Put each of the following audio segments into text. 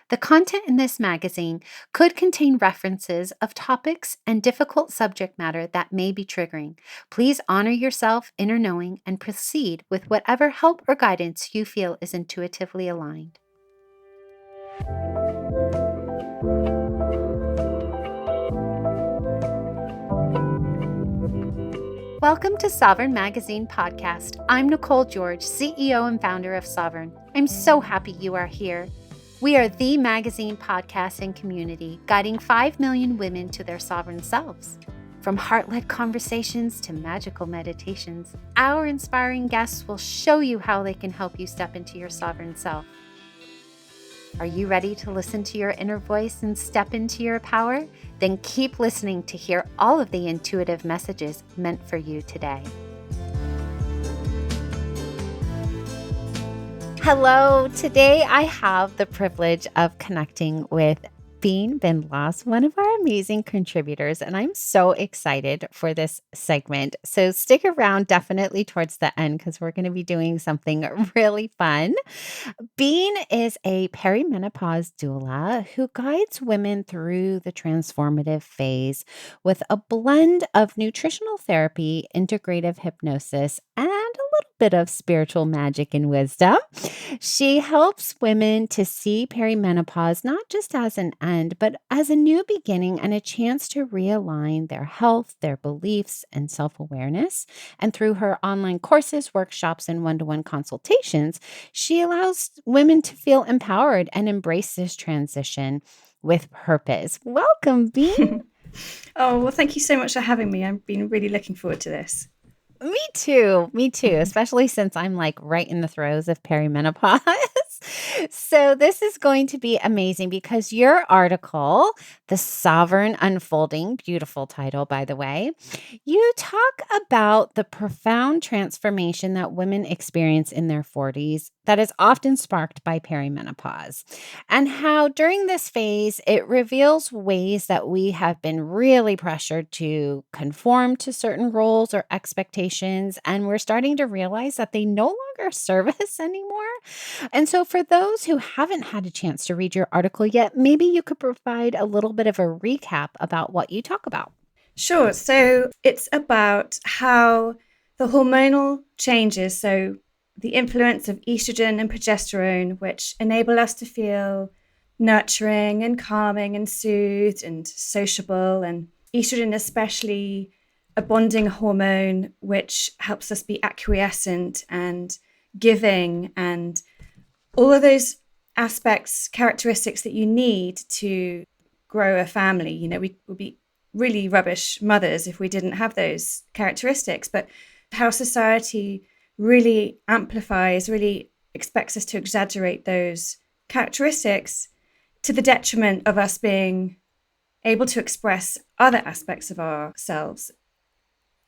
The content in this magazine could contain references of topics and difficult subject matter that may be triggering. Please honor yourself, inner knowing, and proceed with whatever help or guidance you feel is intuitively aligned. Welcome to Sovereign Magazine Podcast. I'm Nicole George, CEO and founder of Sovereign. I'm so happy you are here. We are the magazine podcast and community guiding 5 million women to their sovereign selves. From heart-led conversations to magical meditations, our inspiring guests will show you how they can help you step into your sovereign self. Are you ready to listen to your inner voice and step into your power? Then keep listening to hear all of the intuitive messages meant for you today. Hello, today I have the privilege of connecting with Bean Bindloss, one of our amazing contributors, and I'm so excited for this segment. So stick around definitely towards the end because we're going to be doing something really fun. Bean is a perimenopause doula who guides women through the transformative phase with a blend of nutritional therapy, integrative hypnosis, and a little bit of spiritual magic and wisdom. She helps women to see perimenopause not just as an end, but as a new beginning and a chance to realign their health, their beliefs, and self awareness. And through her online courses, workshops, and one-to-one consultations, she allows women to feel empowered and embrace this transition with purpose. Welcome, Bean. Oh, well, thank you so much for having me. I've been really looking forward to this. Me too. Me too, especially since I'm like right in the throes of perimenopause. So, this is going to be amazing because your article, The Sovereign Unfolding, beautiful title, by the way, you talk about the profound transformation that women experience in their 40s that is often sparked by perimenopause, and how during this phase it reveals ways that we have been really pressured to conform to certain roles or expectations, and we're starting to realize that they no longer serve us anymore. And so, for those who haven't had a chance to read your article yet, maybe you could provide a little bit of a recap about what you talk about. Sure. So it's about how the hormonal changes, so the influence of estrogen and progesterone, which enable us to feel nurturing and calming and soothed and sociable, and estrogen, especially a bonding hormone, which helps us be acquiescent and giving and all of those aspects, characteristics that you need to grow a family. You know, we would be really rubbish mothers if we didn't have those characteristics. But how society really amplifies, really expects us to exaggerate those characteristics to the detriment of us being able to express other aspects of ourselves.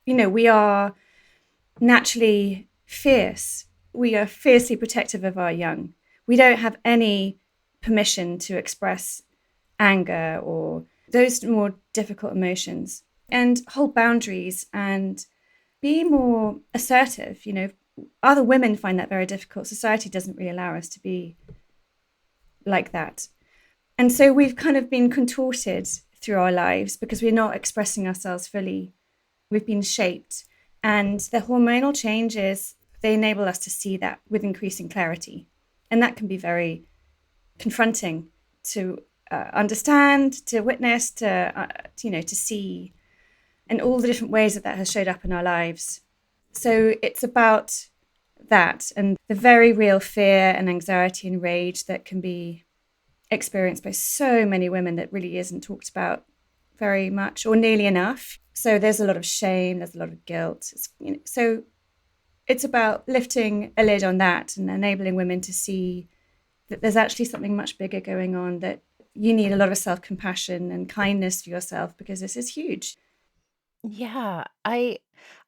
You know, we are naturally fierce. We are fiercely protective of our young. We don't have any permission to express anger or those more difficult emotions, and hold boundaries and be more assertive. You know, other women find that very difficult. Society doesn't really allow us to be like that. And so we've kind of been contorted through our lives because we're not expressing ourselves fully. We've been shaped, and the hormonal changes, they enable us to see that with increasing clarity. And that can be very confronting to understand, to witness, to see, and all the different ways that has showed up in our lives. So it's about that and the very real fear and anxiety and rage that can be experienced by so many women that really isn't talked about very much or nearly enough. So there's a lot of shame, there's a lot of guilt. So it's about lifting a lid on that and enabling women to see that there's actually something much bigger going on, that you need a lot of self-compassion and kindness for yourself because this is huge. Yeah, I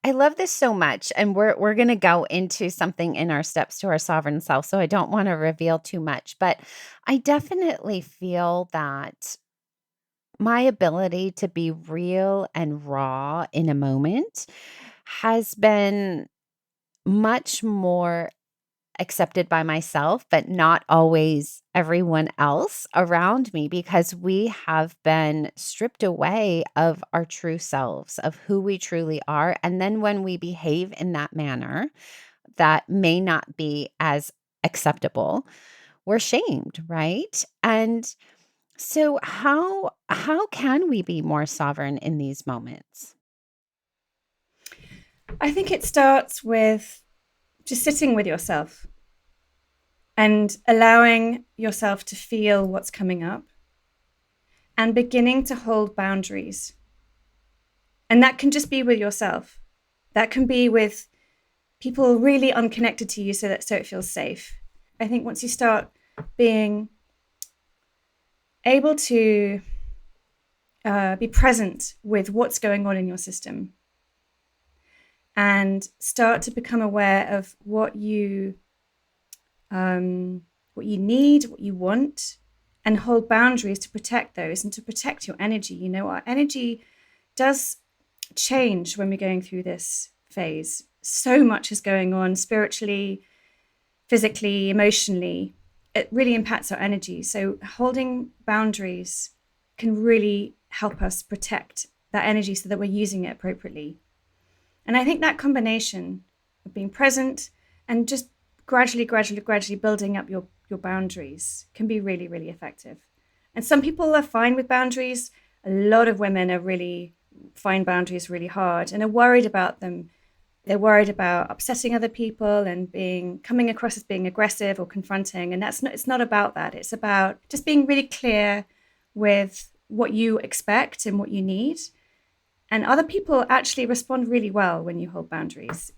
love this so much, and we're going to go into something in our steps to our sovereign self, so I don't want to reveal too much, but I definitely feel that my ability to be real and raw in a moment has been much more accepted by myself, but not always everyone else around me, because we have been stripped away of our true selves, of who we truly are. And then when we behave in that manner that may not be as acceptable, we're shamed, right? And so how can we be more sovereign in these moments? I think it starts with just sitting with yourself and allowing yourself to feel what's coming up and beginning to hold boundaries. And that can just be with yourself. That can be with people really unconnected to you, so it feels safe. I think once you start being able to be present with what's going on in your system and start to become aware of what you need, what you want, and hold boundaries to protect those and to protect your energy. You know, our energy does change when we're going through this phase. So much is going on spiritually, physically, emotionally. It really impacts our energy. So holding boundaries can really help us protect that energy so that we're using it appropriately. And I think that combination of being present and just gradually building up your boundaries can be really, really effective. And some people are fine with boundaries. A lot of women are really find boundaries really hard and are worried about them. They're worried about upsetting other people and coming across as being aggressive or confronting. And it's not about that. It's about just being really clear with what you expect and what you need. And other people actually respond really well when you hold boundaries.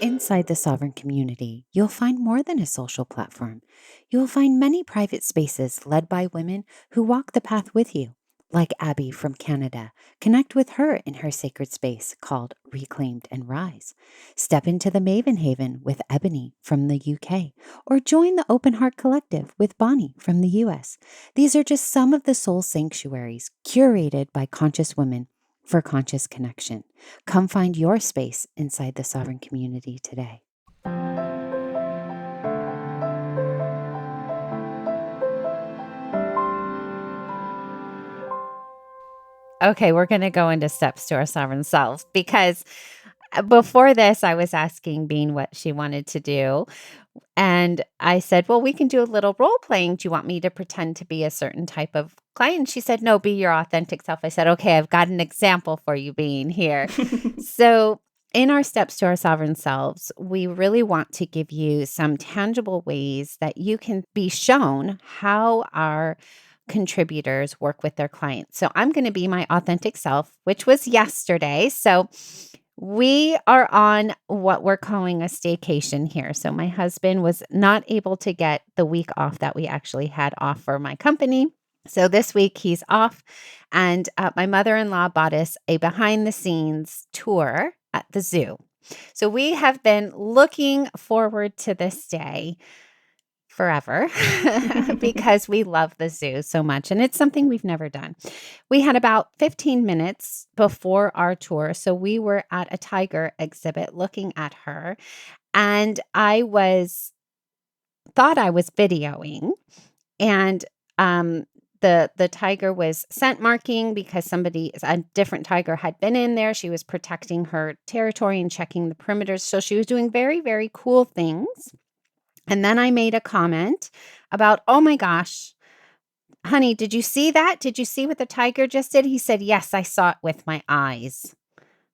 Inside the Sovereign community, you'll find more than a social platform. You will find many private spaces led by women who walk the path with you, like Abby from Canada. Connect with her in her sacred space called Reclaimed and Rise. Step into the Maven Haven with Ebony from the UK, or join the Open Heart Collective with Bonnie from the US. These are just some of the soul sanctuaries curated by conscious women for conscious connection. Come find your space inside the Sovereign community today. Okay, we're going to go into steps to our sovereign self, because before this, I was asking Bean what she wanted to do. And I said, well, we can do a little role playing. Do you want me to pretend to be a certain type of client? She said, no, be your authentic self. I said, okay, I've got an example for you, Bean, here. So in our steps to our sovereign selves, we really want to give you some tangible ways that you can be shown how our contributors work with their clients. So I'm going to be my authentic self, which was yesterday. So we are on what we're calling a staycation here. So my husband was not able to get the week off that we actually had off for my company. So this week he's off, and my mother-in-law bought us a behind the scenes tour at the zoo. So we have been looking forward to this day forever because we love the zoo so much, and it's something we've never done. We had about 15 minutes before our tour, so we were at a tiger exhibit looking at her, and thought I was videoing, and the tiger was scent marking because a different tiger had been in there. She was protecting her territory and checking the perimeters, so she was doing very, very cool things. And then I made a comment about, oh my gosh, honey, did you see that? Did you see what the tiger just did? He said, yes, I saw it with my eyes,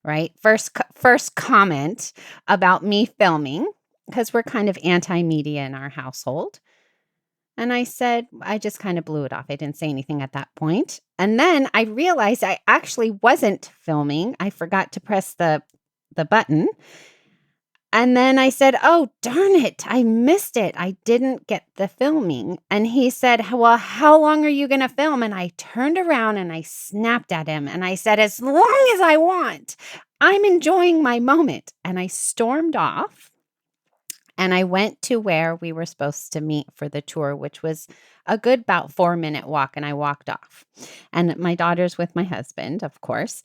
right? First comment about me filming, because we're kind of anti-media in our household. And I said, I just kind of blew it off. I didn't say anything at that point. And then I realized I actually wasn't filming. I forgot to press the button. And then I said, oh, darn it, I missed it. I didn't get the filming. And he said, well, how long are you going to film? And I turned around and I snapped at him and I said, as long as I want. I'm enjoying my moment. And I stormed off and I went to where we were supposed to meet for the tour, which was a good about 4-minute walk. And I walked off. And my daughter's with my husband, of course.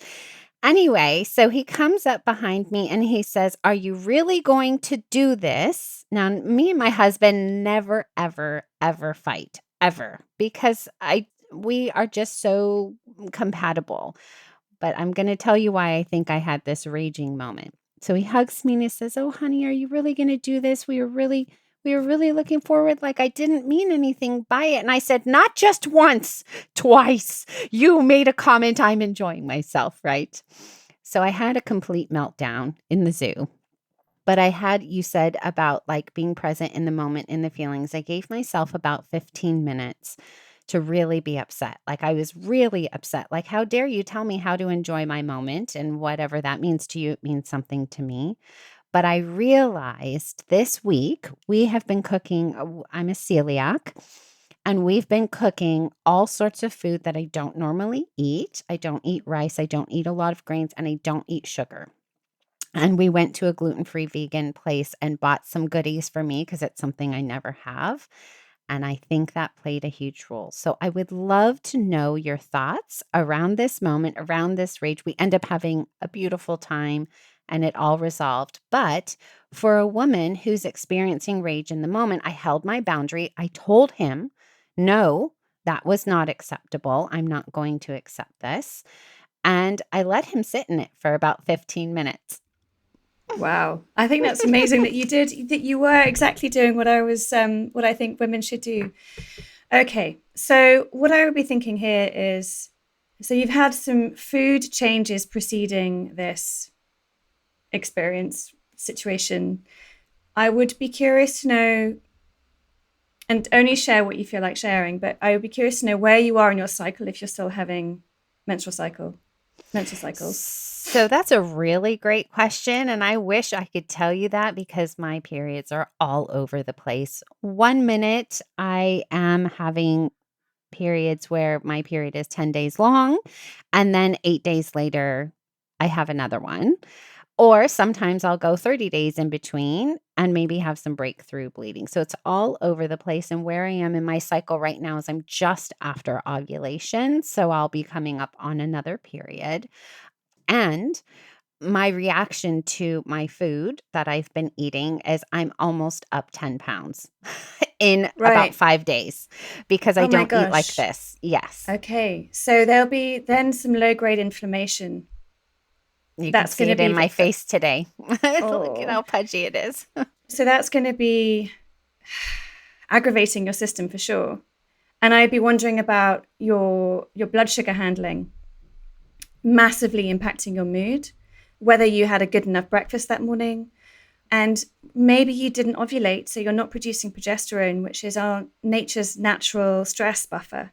Anyway, so he comes up behind me and he says, "Are you really going to do this?" Now, me and my husband never, ever, ever fight, ever, because we are just so compatible. But I'm going to tell you why I think I had this raging moment. So he hugs me and he says, "Oh, honey, are you really going to do this? We were really looking forward. Like, I didn't mean anything by it." And I said, "Not just once, twice. You made a comment. I'm enjoying myself, right?" So I had a complete meltdown in the zoo. But you said about like being present in the moment, in the feelings. I gave myself about 15 minutes to really be upset. Like, I was really upset. Like, how dare you tell me how to enjoy my moment? And whatever that means to you, it means something to me. But I realized this week we have been cooking. I'm a celiac, and we've been cooking all sorts of food that I don't normally eat. I don't eat rice. I don't eat a lot of grains, and I don't eat sugar. And we went to a gluten-free vegan place and bought some goodies for me because it's something I never have. And I think that played a huge role. So I would love to know your thoughts around this moment, around this rage. We end up having a beautiful time and it all resolved. But for a woman who's experiencing rage in the moment, I held my boundary. I told him, no, that was not acceptable. I'm not going to accept this. And I let him sit in it for about 15 minutes. Wow. I think that's amazing that you were exactly doing what what I think women should do. Okay. So what I would be thinking here is, so you've had some food changes preceding this experience situation. I would be curious to know, and only share what you feel like sharing, but I would be curious to know where you are in your cycle if you're still having menstrual cycles. So that's a really great question. And I wish I could tell you that because my periods are all over the place. 1 minute, I am having periods where my period is 10 days long. And then 8 days later, I have another one. Or sometimes I'll go 30 days in between and maybe have some breakthrough bleeding. So it's all over the place. And where I am in my cycle right now is I'm just after ovulation. So I'll be coming up on another period. And my reaction to my food that I've been eating is I'm almost up 10 pounds in about Right. 5 days because I Oh my don't eat like gosh. this. Yes. Okay. So there'll be then some low grade inflammation. You can That's going see to it be in my face today. Look at oh. how pudgy it is. So that's going to be aggravating your system for sure. And I'd be wondering about your blood sugar handling massively impacting your mood, whether you had a good enough breakfast that morning, and maybe you didn't ovulate, so you're not producing progesterone, which is our nature's natural stress buffer.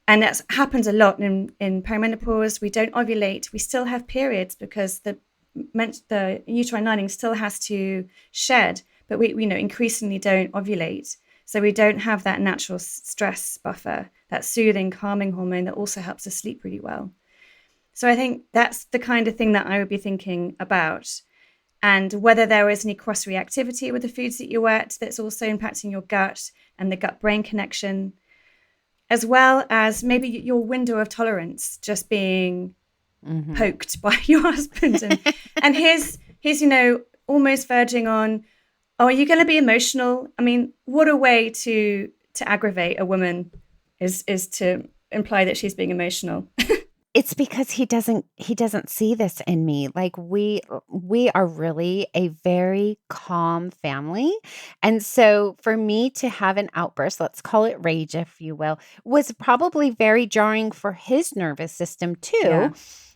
And that happens a lot in perimenopause. We don't ovulate. We still have periods because the uterine lining still has to shed, but we increasingly don't ovulate. So we don't have that natural stress buffer, that soothing, calming hormone that also helps us sleep really well. So I think that's the kind of thing that I would be thinking about. And whether there is any cross reactivity with the foods that you eat that's also impacting your gut and the gut brain connection, as well as maybe your window of tolerance just being Mhm. poked by your husband and his almost verging on, oh, are you going to be emotional? I mean, what a way to aggravate a woman is to imply that she's being emotional. It's because he doesn't see this in me. Like, we are really a very calm family. And so for me to have an outburst, let's call it rage, if you will, was probably very jarring for his nervous system too. Yeah.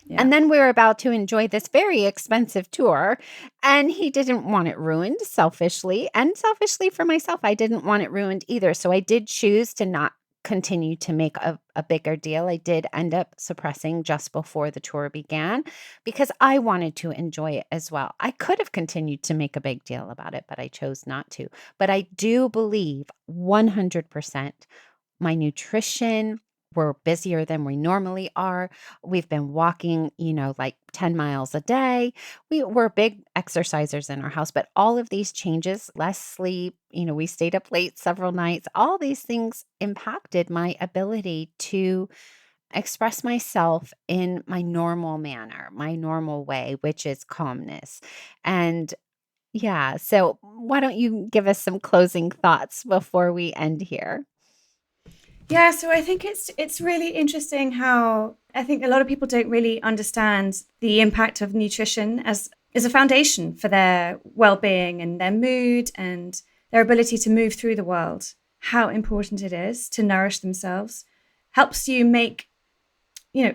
Yeah. And then we were about to enjoy this very expensive tour, and he didn't want it ruined selfishly. And selfishly for myself, I didn't want it ruined either. So I did choose to not continue to make a bigger deal. I did end up suppressing just before the tour began because I wanted to enjoy it as well. I could have continued to make a big deal about it, but I chose not to. But I do believe 100% my nutrition, we're busier than we normally are. We've been walking, like 10 miles a day. We're big exercisers in our house, but all of these changes, less sleep, we stayed up late several nights, all these things impacted my ability to express myself in my normal manner, my normal way, which is calmness. And yeah, so why don't you give us some closing thoughts before we end here? Yeah, so I think it's really interesting how I think a lot of people don't really understand the impact of nutrition as a foundation for their well-being and their mood and their ability to move through the world. How important it is to nourish themselves helps you make,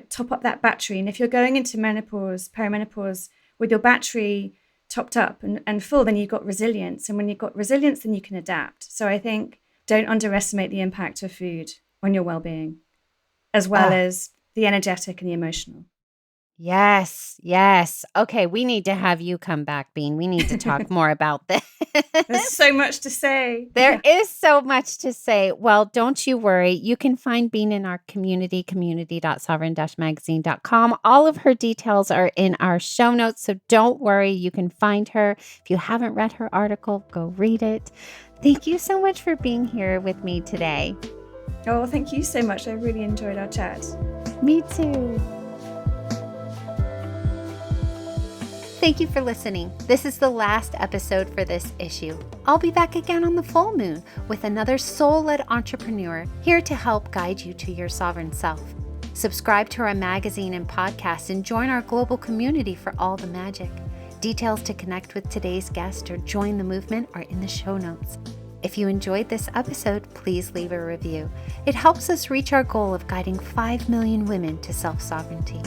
top up that battery. And if you're going into menopause, perimenopause with your battery topped up and full, then you've got resilience. And when you've got resilience, then you can adapt. So I think don't underestimate the impact of food on your well-being, as well as the energetic and the emotional. Yes, yes. Okay, we need to have you come back, Bean. We need to talk more about this. There's so much to say. There is so much to say. Well, don't you worry. You can find Bean in our community, community.sovereign-magazine.com. All of her details are in our show notes, so don't worry. You can find her. If you haven't read her article, go read it. Thank you so much for being here with me today. Oh, thank you so much. I really enjoyed our chat. Me too. Thank you for listening. This is the last episode for this issue. I'll be back again on the full moon with another soul-led entrepreneur here to help guide you to your sovereign self. Subscribe to our magazine and podcast and join our global community for all the magic. Details to connect with today's guest or join the movement are in the show notes. If you enjoyed this episode, please leave a review. It helps us reach our goal of guiding 5 million women to self-sovereignty.